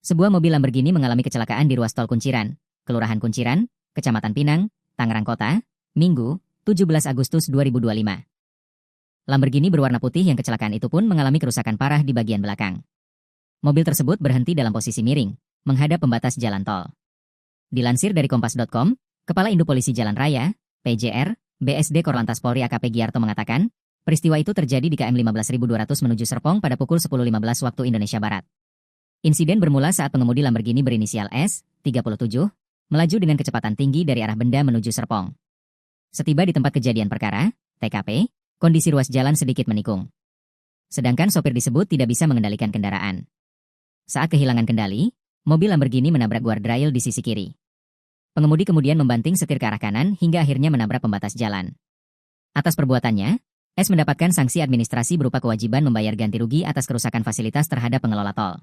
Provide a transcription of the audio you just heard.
Sebuah mobil Lamborghini mengalami kecelakaan di ruas tol Kunciran, Kelurahan Kunciran, Kecamatan Pinang, Tangerang Kota, Minggu, 17 Agustus 2025. Lamborghini berwarna putih yang kecelakaan itu pun mengalami kerusakan parah di bagian belakang. Mobil tersebut berhenti dalam posisi miring, menghadap pembatas jalan tol. Dilansir dari Kompas.com, Kepala Induk Polisi Jalan Raya, PJR, BSD Korlantas Polri AKP Giarto mengatakan, peristiwa itu terjadi di KM 15200 menuju Serpong pada pukul 10.15 waktu Indonesia Barat. Insiden bermula saat pengemudi Lamborghini berinisial S, 37, melaju dengan kecepatan tinggi dari arah benda menuju Serpong. Setiba di tempat kejadian perkara, TKP, kondisi ruas jalan sedikit menikung. Sedangkan sopir disebut tidak bisa mengendalikan kendaraan. Saat kehilangan kendali, mobil Lamborghini menabrak guardrail di sisi kiri. Pengemudi kemudian membanting setir ke arah kanan hingga akhirnya menabrak pembatas jalan. Atas perbuatannya, S mendapatkan sanksi administrasi berupa kewajiban membayar ganti rugi atas kerusakan fasilitas terhadap pengelola tol.